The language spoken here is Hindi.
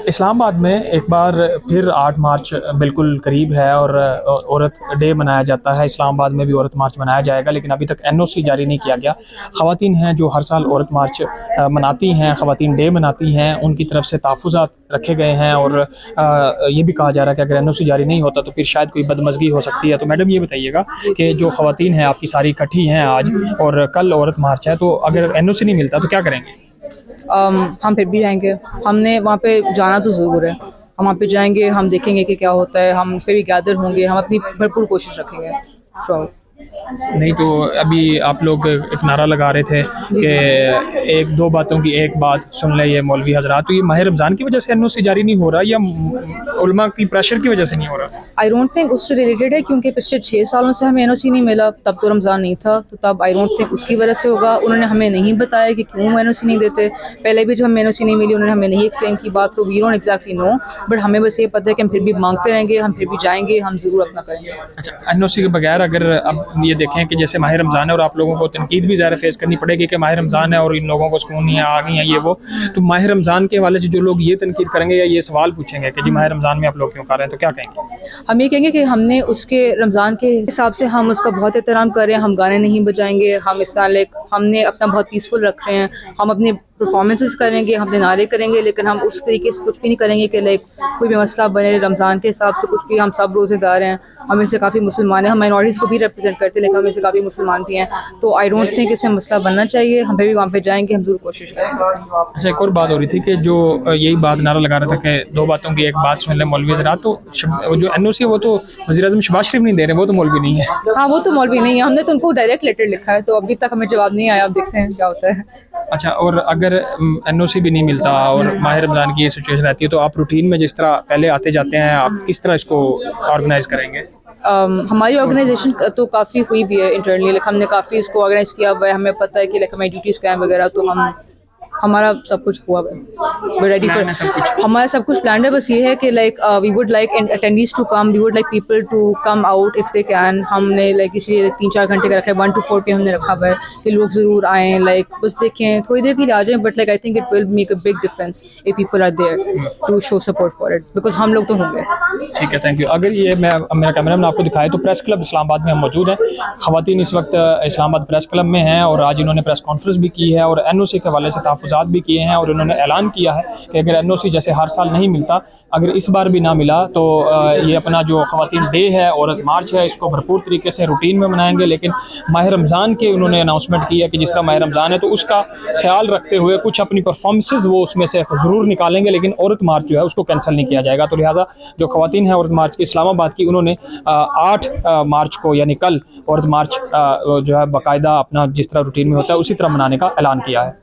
इस्लामाबाद में एक बार फिर 8 मार्च बिल्कुल करीब है और औरत डे मनाया जाता है। इस्लामाबाद में भी औरत मार्च मनाया जाएगा, लेकिन अभी तक एनओसी जारी नहीं किया गया। ख़वातीन हैं जो हर साल औरत मार्च मनाती हैं, ख़वातीन डे मनाती हैं, उनकी तरफ से तहफ़्फ़ुज़ात रखे गए हैं और ये भी कहा जा रहा है कि अगर एनओसी जारी नहीं होता तो फिर शायद कोई बदमज़गी हो सकती है। तो मैडम ये बताइएगा कि जो ख़वातीन हैं आपकी सारी इकट्ठी हैं आज और कल औरत मार्च है, तो अगर एनओसी नहीं मिलता तो क्या करेंगे? हम फिर भी जाएंगे। हमने वहाँ पे जाना तो ज़रूर है। हम वहाँ पे जाएंगे, हम देखेंगे कि क्या होता है, हम फिर भी गैदर होंगे, हम अपनी भरपूर कोशिश रखेंगे। तो नहीं तो अभी आप लोग एक नारा लगा रहे थे कि एक दो बातों की एक बात सुन ले ये मौलवी हजरात, तो ये माह रमज़ान की वजह से एनओसी जारी नहीं हो रहा या उलमा की प्रेशर की वजह से नहीं हो रहा? आई डोंट थिंक उससे रिलेटेड है, क्योंकि पिछले 6 सालों से हमें एनओसी नहीं मिला। तब तो रमज़ान नहीं था, तो तब आई डोंट थिंक उसकी वजह से होगा। उन्होंने हमें नहीं बताया कि क्यों एनओसी नहीं देते। पहले भी जब हमें एनओसी नहीं मिली उन्होंने हमें नहीं एक्सप्लेन की बात, so we don't exactly know. But हमें बस ये पता है कि हम फिर भी मांगते रहेंगे, हम फिर भी जाएंगे, हम ज़रूर अपना करेंगे। अच्छा, एनओसी के बगैर अगर अब ये देखें कि जैसे माह रमज़ान है और आप लोगों को तनकीद भी ज़्यादा फेस करनी पड़ेगी कि माह रमज़ान है और इन लोगों को सुकून नहीं है, आ गई हैं ये वो, तो माह रमज़ान के हवाले से जो लोग ये तनकीद करेंगे या ये सवाल पूछेंगे कि जी माह रमज़ान में आप लोग क्यों खा रहे हैं, तो क्या कहेंगे? हम ये कहेंगे कि हमने उसके रमज़ान के हिसाब से हम उसका बहुत एहतराम कर रहे हैं। हम गाने नहीं बजाएंगे, हम इस साल हमने अपना बहुत पीसफुल रख रहे हैं। हम अपने परफॉर्मेंसेस करेंगे, हम अपने नारे करेंगे, लेकिन हम उस तरीके से कुछ भी नहीं करेंगे कि कोई भी मसला बने। रमज़ान के हिसाब से कुछ भी, हम सब रोज़ेदार हैं, हम इससे काफ़ी मुसलमान हैं, हम माइनॉरिटीज़ को भी रिप्रेजेंट करते हैं, लेकिन हम इससे काफ़ी मुसलमान भी हैं। तो आई डोंट थिंक इसमें मसला बनना चाहिए। हम भी वहाँ पे जाएंगे, हम ज़रूर कोशिश करेंगे। अच्छा, एक और बात हो रही थी कि जो यही बात नारा लगा रहा था कि दो बातों की एक बात सुन ले मौलवी हजरात, तो जो एनओसी है वो तो वज़ीर-ए-आज़म शहबाज शरीफ नहीं दे रहे, वो तो मौलवी नहीं है। हाँ, वो तो मौलवी नहीं है। हमने तो उनको डायरेक्ट लेटर लिखा है, तो अभी तक हमें जवाब नहीं आया। अब देखते हैं क्या होता है। अच्छा, और अगर एनओसी भी नहीं मिलता और माह रमज़ान की ये सिचुएशन रहती है, तो आप रूटीन में जिस तरह पहले आते जाते हैं, आप किस तरह इसको ऑर्गेनाइज करेंगे? हमारी ऑर्गेनाइजेशन तो काफ़ी हुई भी है इंटरनली। हमने काफ़ी इसको ऑर्गेनाइज किया हुआ है। हमें पता है कि हमारी ड्यूटीज़ क्या हैं वगैरह, तो हमारा सब कुछ हुआ है, रेडी फॉर हमारा सब कुछ प्लान है। बस ये है कि we would like attendees to come, we would like people to come out if they can. हमने इसलिए 3-4 घंटे का रखा है, 1 to 4 PM हमने रखा हुआ है कि लोग ज़रूर आएँ, बस देखें, थोड़ी देर के लिए आ जाएँ, but I think it will make a big difference if people are there to show support for it, because हम लोग तो होंगे। ठीक है, थैंक यू। अगर ये मेरा कैमरा मैन आपको दिखाए तो प्रेस क्लब इस्लामाबाद में हम मौजूद हैं। ख़वातीन इस वक्त इस्लामाबाद प्रेस क्लब में हैं और आज इन्होंने प्रेस कॉन्फ्रेंस भी की है और एनओसी के हवाले से तहफ़्फ़ुज़ात भी किए हैं और इन्होंने ऐलान किया है कि अगर एनओसी जैसे हर साल नहीं मिलता, अगर इस बार भी ना मिला तो ये अपना जो ख़वातीन डे है, औरत मार्च है, इसको भरपूर तरीके से रूटीन में मनाएंगे। लेकिन माह रमज़ान के उन्होंने अनाउंसमेंट की है कि जिस तरह माह रमज़ान है तो उसका ख्याल रखते हुए कुछ अपनी परफॉर्मेंसेज वो उसमें से ज़रूर निकालेंगे, लेकिन औरत मार्च जो है उसको कैंसिल नहीं किया जाएगा। तो लिहाजा जो ख़वातीन हैं औरत मार्च की इस्लामाबाद की, उन्होंने 8 मार्च को यानी कल औरत मार्च जो है बाकायदा अपना जिस तरह रूटीन में होता है उसी तरह मनाने का ऐलान किया है।